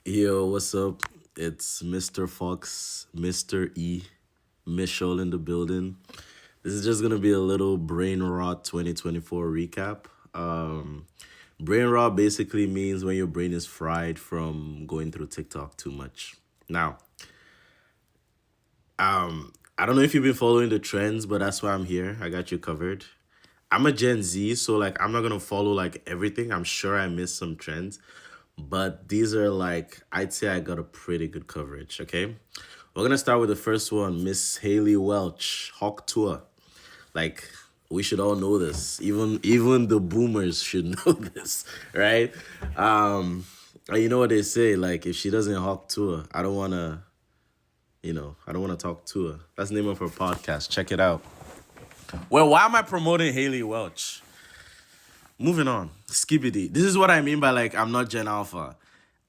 Yo, what's up? It's Mr. Fox, Mr. E, Michelle in the building. This is just gonna be a little Brainrot 2024 recap. Brain rot basically means when your brain is fried from going through TikTok too much. Now, I don't know if you've been following the trends, but that's why I'm here. I got you covered. I'm a Gen Z, so like I'm not gonna follow like everything. I'm sure I missed some trends, but these are like I'd say I got a pretty good coverage. Okay, we're gonna start with the first one, Miss Haley Welch, Hawk Tour. Like we should all know this. Even the boomers should know this, right? And you know what they say, like if she doesn't Hawk Tour, I don't wanna talk to her. That's the name of her podcast. Check it out. Well, why am I promoting Haley Welch? Moving on. Skibidi. This is what I mean by like I'm not Gen Alpha.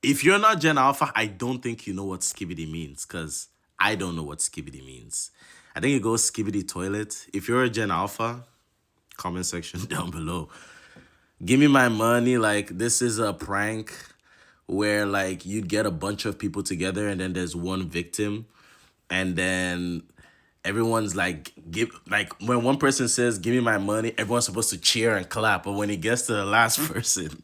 If you're not Gen Alpha, I don't think you know what skibidi means, because I don't know what skibidi means. I think it goes skibidi toilet. If you're a Gen Alpha, comment section down below. Give me my money. Like this is a prank where like you'd get a bunch of people together and then there's one victim, and then everyone's like give like when one person says give me my money, everyone's supposed to cheer and clap, but when it gets to the last person,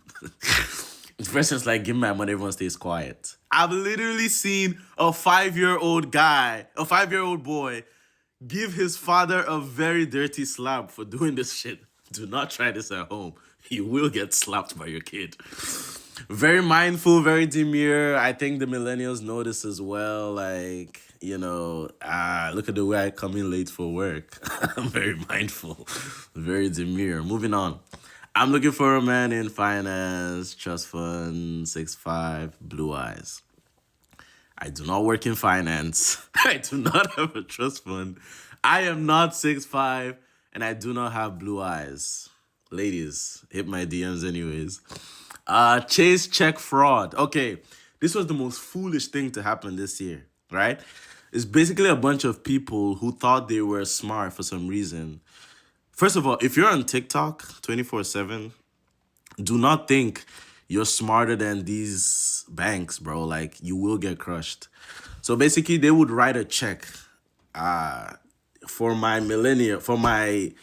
the person's like give me my money, everyone stays quiet. I've literally seen a 5-year-old guy, a 5-year-old boy give his father a very dirty slap for doing this shit. Do not try this at home. You will get slapped by your kid. Very mindful, very demure. I think the millennials know this as well. Like, look at the way I come in late for work. I'm very mindful, very demure. Moving on. I'm looking for a man in finance, trust fund, 6'5", blue eyes. I do not work in finance. I do not have a trust fund. I am not 6'5", and I do not have blue eyes. Ladies, hit my DMs anyways. Chase check fraud. Okay, this was the most foolish thing to happen this year, right? It's basically a bunch of people who thought they were smart for some reason. First of all, if you're on TikTok 24/7, do not think you're smarter than these banks, bro. Like you will get crushed. So basically, they would write a check for my millennial, for my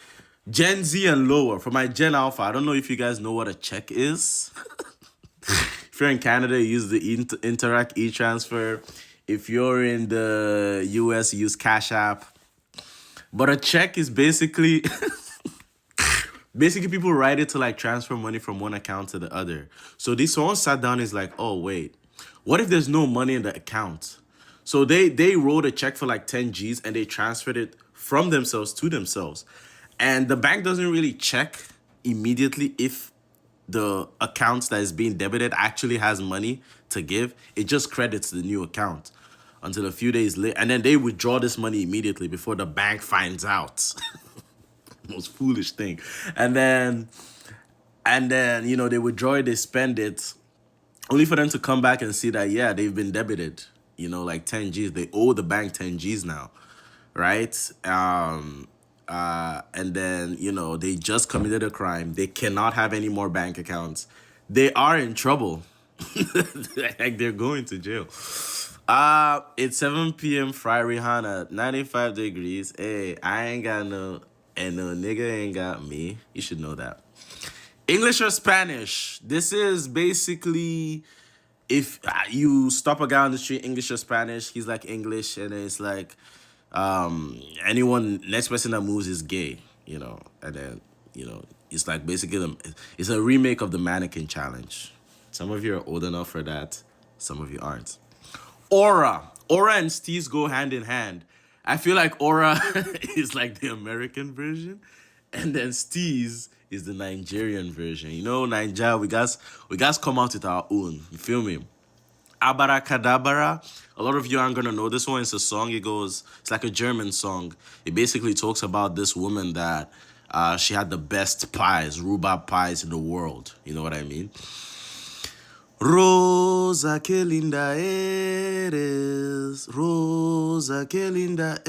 Gen Z and lower, for my Gen Alpha. I don't know if you guys know what a check is. If you're in Canada, you use the Interact e-transfer. If you're in the US, you use Cash App. But a check is basically basically people write it to like transfer money from one account to the other. So this someone sat down and is like, oh wait, what if there's no money in the account? So they wrote a check for like 10 G's and they transferred it from themselves to themselves. And the bank doesn't really check immediately if the account that is being debited actually has money to give. It just credits the new account until a few days later. And then they withdraw this money immediately before the bank finds out. Most foolish thing. And then they withdraw it, they spend it, only for them to come back and see that yeah, they've been debited, like 10 G's. They owe the bank 10 G's now, right? And then they just committed a crime. They cannot have any more bank accounts. They are in trouble. Like they're going to jail. It's 7 p.m. Fry Rihanna, 95 degrees. Hey, I ain't got no, and no nigga ain't got me. You should know that. English or Spanish? This is basically if you stop a guy on the street, English or Spanish, he's like English, and then it's like anyone next person that moves is gay, and then it's like basically it's a remake of the mannequin challenge. Some of you are old enough for that, some of you aren't. Aura and Steez go hand in hand. I feel like Aura is like the American version, and then Steez is the Nigerian version. Nigeria, we guys come out with our own. You feel me? Abaracadabra. A lot of you aren't gonna know this one. It's a song. It's like a German song. It basically talks about this woman that she had the best pies, rhubarb pies in the world. You know what I mean? Rosa, que linda eres. Rosa, que linda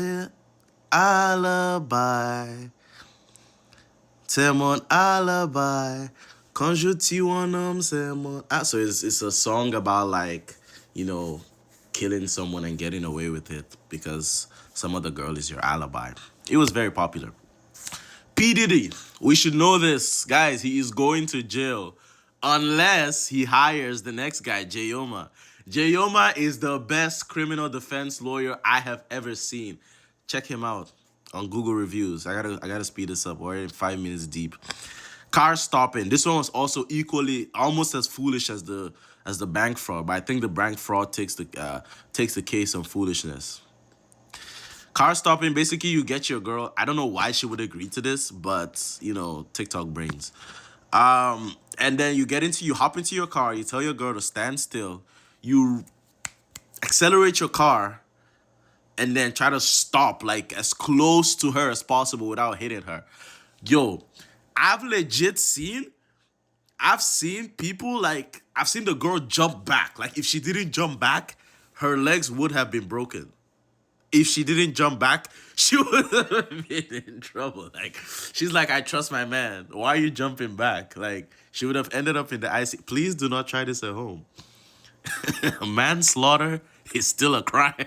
alibi. C'est mon alibi. Quand je tue un homme, c'est mon. So it's a song about like, you know, killing someone and getting away with it because some other girl is your alibi. It was very popular. P. Diddy, we should know this. Guys, he is going to jail unless he hires the next guy, Jayoma. Jayoma is the best criminal defense lawyer I have ever seen. Check him out on Google reviews. I gotta speed this up. We're already 5 minutes deep. Car stopping. This one was also equally almost as foolish as the bank fraud, but I think the bank fraud takes the case on foolishness. Car stopping, basically you get your girl. I don't know why she would agree to this, but TikTok brains. And then you hop into your car, you tell your girl to stand still, you accelerate your car, and then try to stop like as close to her as possible without hitting her. Yo, I've legit seen people like I've seen the girl jump back. Like if she didn't jump back, her legs would have been broken. If she didn't jump back, she would have been in trouble. Like she's like, I trust my man. Why are you jumping back? Like she would have ended up in the IC. Please do not try this at home. Manslaughter is still a crime. Oh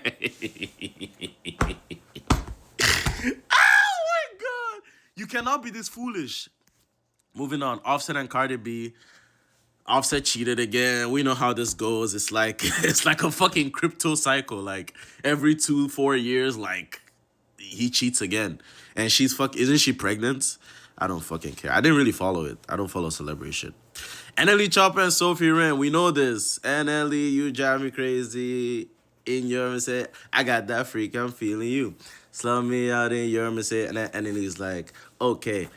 my god! You cannot be this foolish. Moving on, Offset and Cardi B. Offset cheated again. We know how this goes. It's like it's like a fucking crypto cycle. Like every 2-4 years, like he cheats again. And isn't she pregnant? I don't fucking care. I didn't really follow it. I don't follow celebrity shit. NLE Chopper and Sophie Ren. We know this. NLE, you drive me crazy. In your say, I got that freak, I'm feeling you. Slow me out in your say, and then he's like, okay,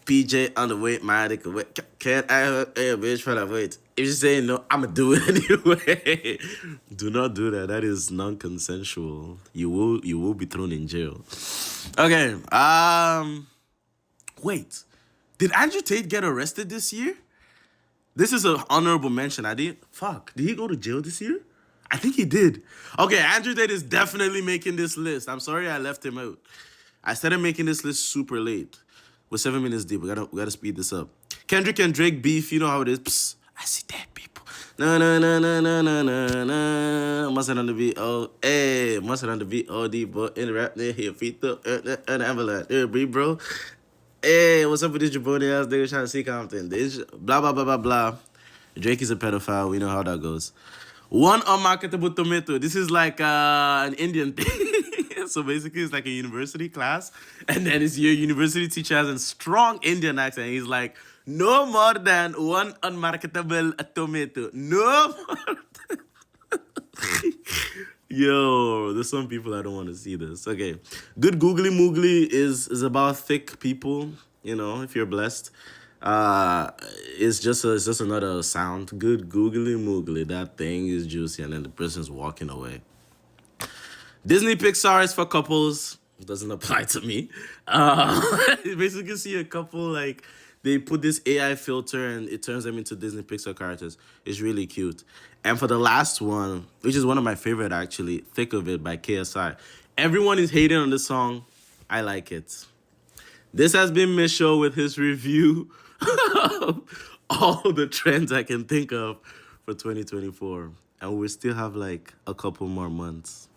PJ underweight, my dick away. Can't I hurt a bitch for that weight? If you say no, I'ma do it anyway. Do not do that. That is non-consensual. You will be thrown in jail. Okay. Wait. Did Andrew Tate get arrested this year? This is an honorable mention. Did he go to jail this year? I think he did. Okay, Andrew Tate is definitely making this list. I'm sorry I left him out. I started making this list super late. We're 7 minutes deep. We gotta speed this up. Kendrick and Drake beef. You know how it is. Psst, I see dead people. No. Mustard on the beat. Oh, hey. Mustard on the beat. Oh, deep. But in the rap, there, here, feet up. An avalanche. Breathe, bro. Hey, what's up with this jabroni ass nigga trying to see Compton? This blah, blah, blah, blah, blah. Drake is a pedophile. We know how that goes. One unmarketable tomato. This is like an Indian thing. So basically, it's like a university class. And then it's your university teacher has a strong Indian accent. He's like, no more than one unmarketable tomato. No more. Yo, there's some people I don't want to see this. Okay. Good Googly Moogly is about thick people, if you're blessed. It's just another sound. Good Googly Moogly. That thing is juicy, and then the person's walking away. Disney Pixar is for couples. It doesn't apply to me. You basically see a couple like they put this AI filter and it turns them into Disney Pixar characters. It's really cute. And for the last one, which is one of my favorite actually, Thick of It by KSI. Everyone is hating on this song. I like it. This has been Misho with his review of all the trends I can think of for 2024. And we still have like a couple more months.